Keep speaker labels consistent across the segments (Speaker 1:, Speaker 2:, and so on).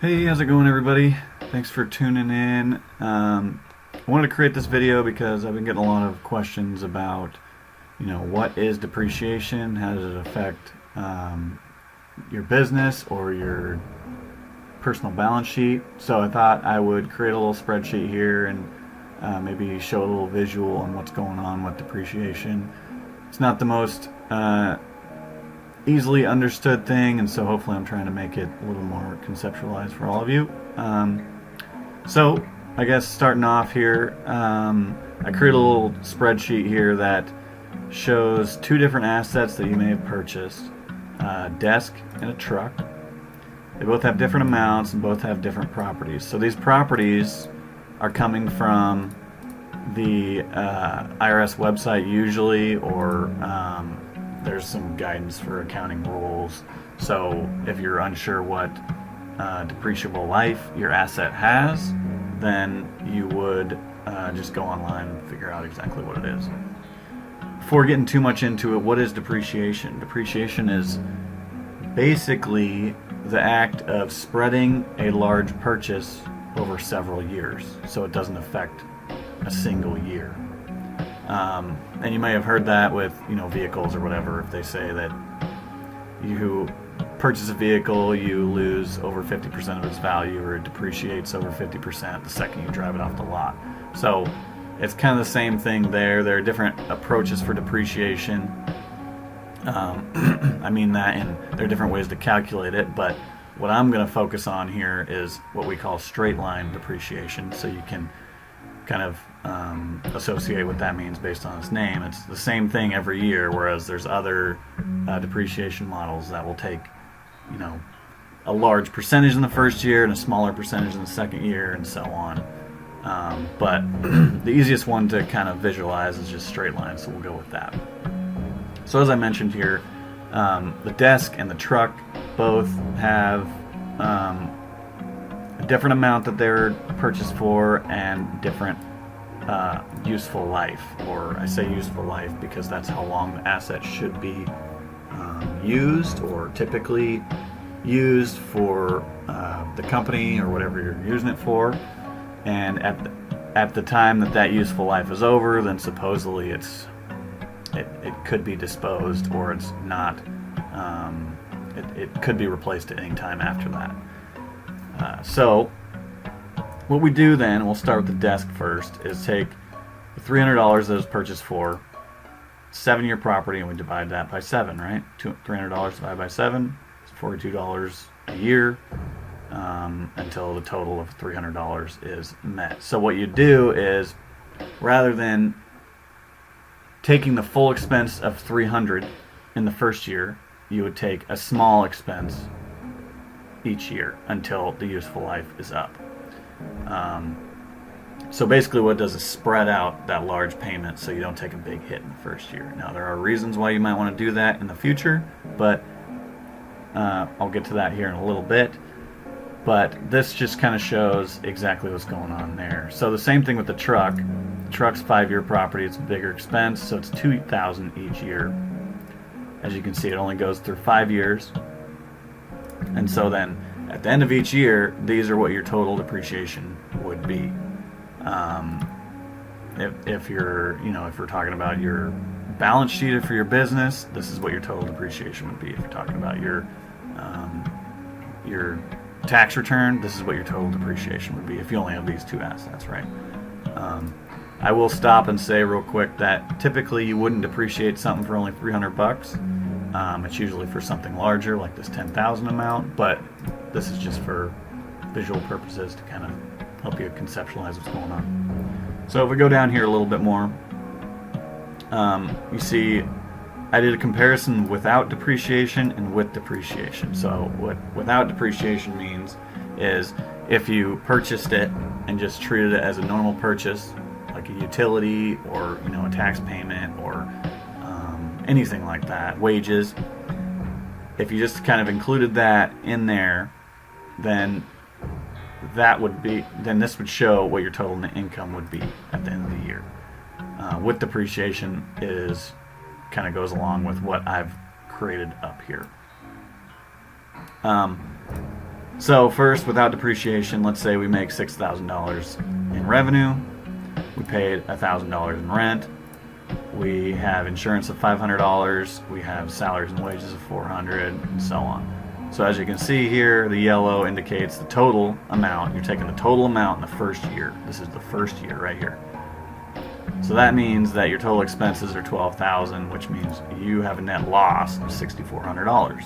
Speaker 1: Hey, how's it going, everybody? Thanks for tuning in. I wanted to create this video because I've been getting a lot of questions about, what is depreciation? How does it affect your business or your personal balance sheet? So I thought I would create a little spreadsheet here and maybe show a little visual on what's going on with depreciation. It's not the most easily understood thing, and so hopefully I'm trying to make it a little more conceptualized for all of you. So I guess starting off here, I create a little spreadsheet here that shows two different assets that you may have purchased, a desk and a truck. They both have different amounts and both have different properties. So these properties are coming from the IRS website usually, or there's some guidance for accounting rules. So if you're unsure what depreciable life your asset has, then you would just go online and figure out exactly what it is. Before getting too much into it, what is depreciation? Depreciation is basically the act of spreading a large purchase over several years, so it doesn't affect a single year. And you may have heard that with vehicles or whatever. If they say that you purchase a vehicle, you lose over 50% of its value, or it depreciates over 50% the second you drive it off the lot. So it's kind of the same thing there. There are different approaches for depreciation. I mean that, and there are different ways to calculate it, but what I'm going to focus on here is what we call straight line depreciation, so you can kind of associate what that means based on its name. It's the same thing every year, whereas there's other depreciation models that will take a large percentage in the first year and a smaller percentage in the second year, and so on. But the easiest one to kind of visualize is just straight line, so we'll go with that. So as I mentioned here, the desk and the truck both have a different amount that they're purchased for and different useful life. Or I say useful life because that's how long the asset should be used, or typically used for the company or whatever you're using it for. And at the time that useful life is over, then supposedly it could be disposed, or it's not. It could be replaced at any time after that. So what we do then, we'll start with the desk first, is take the $300 that it was purchased for, 7-year property, and we divide that by 7, right? $300 divided by 7 is $42 a year, until the total of $300 is met. So what you do is, rather than taking the full expense of $300 in the first year, you would take a small expense each year until the useful life is up. So basically what it does is spread out that large payment so you don't take a big hit in the first year. Now there are reasons why you might want to do that in the future, but I'll get to that here in a little bit. But this just kind of shows exactly what's going on there. So the same thing with the truck. The truck's 5-year property. It's a bigger expense, so it's $2,000 each year. As you can see, it only goes through 5 years. And so then at the end of each year, these are what your total depreciation would be. If you're, if we're talking about your balance sheet for your business, this is what your total depreciation would be. If you're talking about your tax return, this is what your total depreciation would be if you only have these two assets, right? I will stop and say real quick that typically you wouldn't depreciate something for only $300. It's usually for something larger, like this $10,000 amount, but this is just for visual purposes to kind of help you conceptualize what's going on. So if we go down here a little bit more, you see I did a comparison without depreciation and with depreciation. So what without depreciation means is if you purchased it and just treated it as a normal purchase, like a utility or a tax payment or anything like that, wages, if you just kind of included that in there, then this would show what your total net income would be at the end of the year. With depreciation is kind of goes along with what I've created up here. So first, without depreciation, let's say we make $6,000 in revenue. We paid $1,000 in rent. We have insurance of $500. We have salaries and wages of $400, and so on. So as you can see here, the yellow indicates the total amount. You're taking the total amount in the first year. This is the first year right here. So that means that your total expenses are $12,000, which means you have a net loss of $6,400.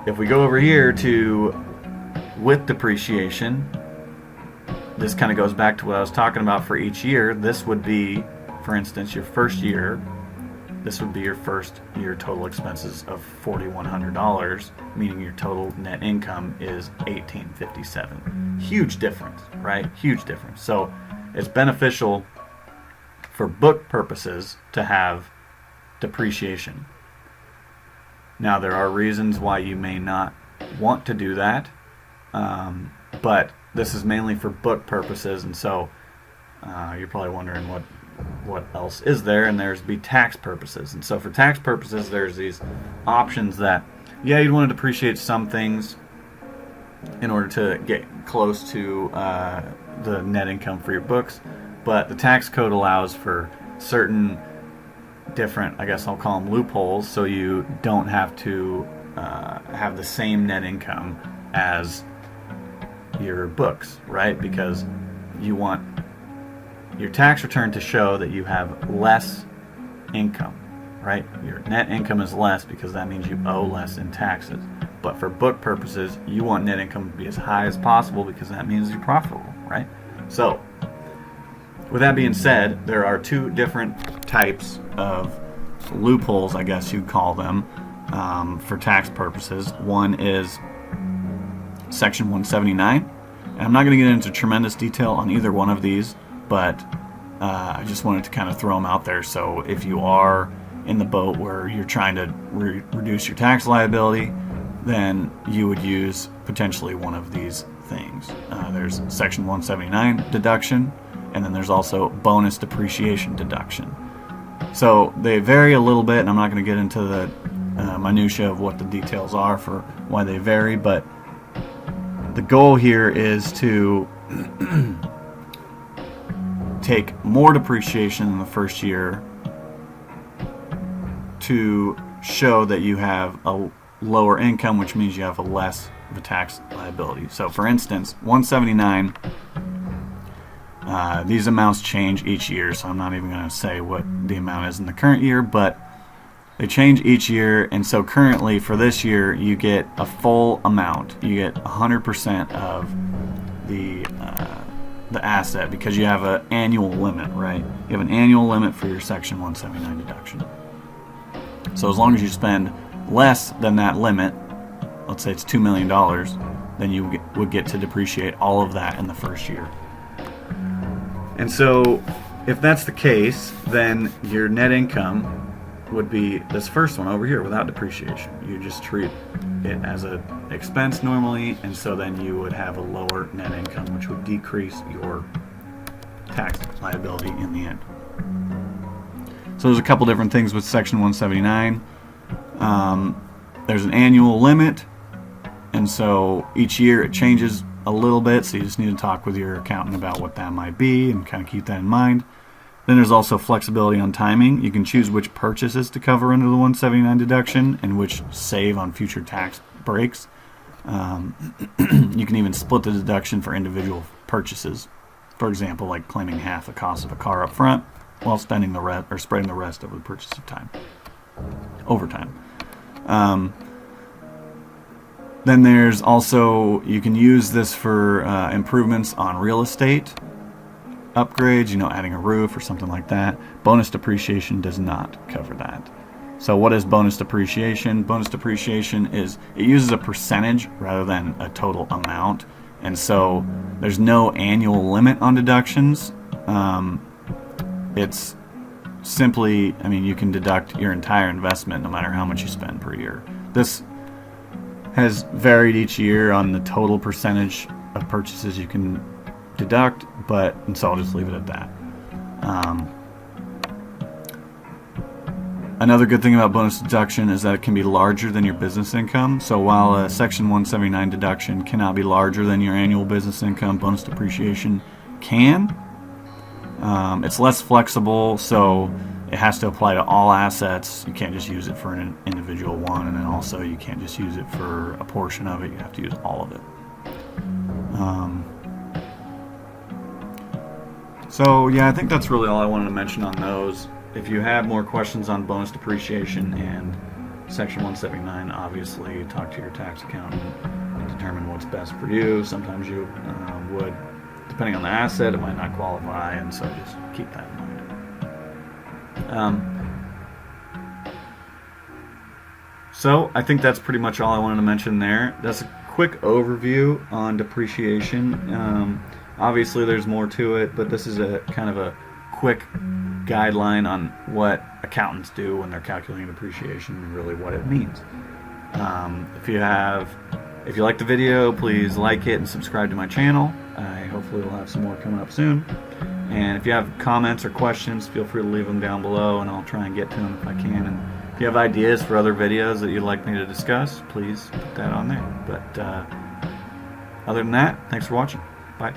Speaker 1: If we go over here to with depreciation, this kind of goes back to what I was talking about for each year. This would be, for instance, your first year. This would be your first year total expenses of $4,100, meaning your total net income is $1,857. Huge difference, right? Huge difference. So it's beneficial for book purposes to have depreciation. Now, there are reasons why you may not want to do that, but this is mainly for book purposes, and so you're probably wondering what else is there, and there's be tax purposes. And so for tax purposes, there's these options that, yeah, you'd want to depreciate some things in order to get close to the net income for your books, but the tax code allows for certain different, I guess I'll call them loopholes, so you don't have to have the same net income as your books, right? Because you want your tax return to show that you have less income, right? Your net income is less because that means you owe less in taxes. But for book purposes, you want net income to be as high as possible because that means you're profitable, right? So, with that being said, there are two different types of loopholes, I guess you'd call them, for tax purposes. One is Section 179, and I'm not going to get into tremendous detail on either one of these, but I just wanted to kind of throw them out there. So if you are in the boat where you're trying to reduce your tax liability, then you would use potentially one of these things. There's Section 179 deduction, and then there's also bonus depreciation deduction. So they vary a little bit, and I'm not going to get into the minutia of what the details are for why they vary, but the goal here is to take more depreciation in the first year to show that you have a lower income, which means you have a less of a tax liability. So for instance, 179, these amounts change each year, so I'm not even going to say what the amount is in the current year, but they change each year, and so currently for this year you get a full amount. You get 100% of the asset because you have an annual limit, right? You have an annual limit for your Section 179 deduction. So as long as you spend less than that limit, let's say it's $2 million, then you would get to depreciate all of that in the first year. And so if that's the case, then your net income would be this first one over here without depreciation. You just treat it as an expense normally, and so then you would have a lower net income, which would decrease your tax liability in the end. So there's a couple different things with Section 179. There's an annual limit, and so each year it changes a little bit, so you just need to talk with your accountant about what that might be and kind of keep that in mind. Then there's also flexibility on timing. You can choose which purchases to cover under the 179 deduction and which save on future tax breaks. You can even split the deduction for individual purchases. For example, like claiming half the cost of a car up front while spending the rest or spreading the rest over the purchase of time. Over time. Then there's also, you can use this for improvements on real estate upgrades, adding a roof or something like that. Bonus depreciation does not cover that. So what is bonus depreciation? Bonus depreciation is, it uses a percentage rather than a total amount. And so there's no annual limit on deductions. It's simply, you can deduct your entire investment no matter how much you spend per year. This has varied each year on the total percentage of purchases you can deduct, and so I'll just leave it at that. Another good thing about bonus deduction is that it can be larger than your business income. So while a Section 179 deduction cannot be larger than your annual business income, bonus depreciation can. It's less flexible, so it has to apply to all assets. You can't just use it for an individual one, and then also you can't just use it for a portion of it. You have to use all of it. So yeah, I think that's really all I wanted to mention on those. If you have more questions on bonus depreciation and Section 179, obviously talk to your tax accountant and determine what's best for you. Sometimes you would, depending on the asset, it might not qualify, and so just keep that in mind. So I think that's pretty much all I wanted to mention there. That's a quick overview on depreciation. Obviously there's more to it, but this is a kind of a quick guideline on what accountants do when they're calculating depreciation and really what it means. If you like the video, please like it and subscribe to my channel. Hopefully we'll have some more coming up soon. And if you have comments or questions, feel free to leave them down below, and I'll try and get to them if I can. And if you have ideas for other videos that you'd like me to discuss, please put that on there. But other than that, thanks for watching. Bye.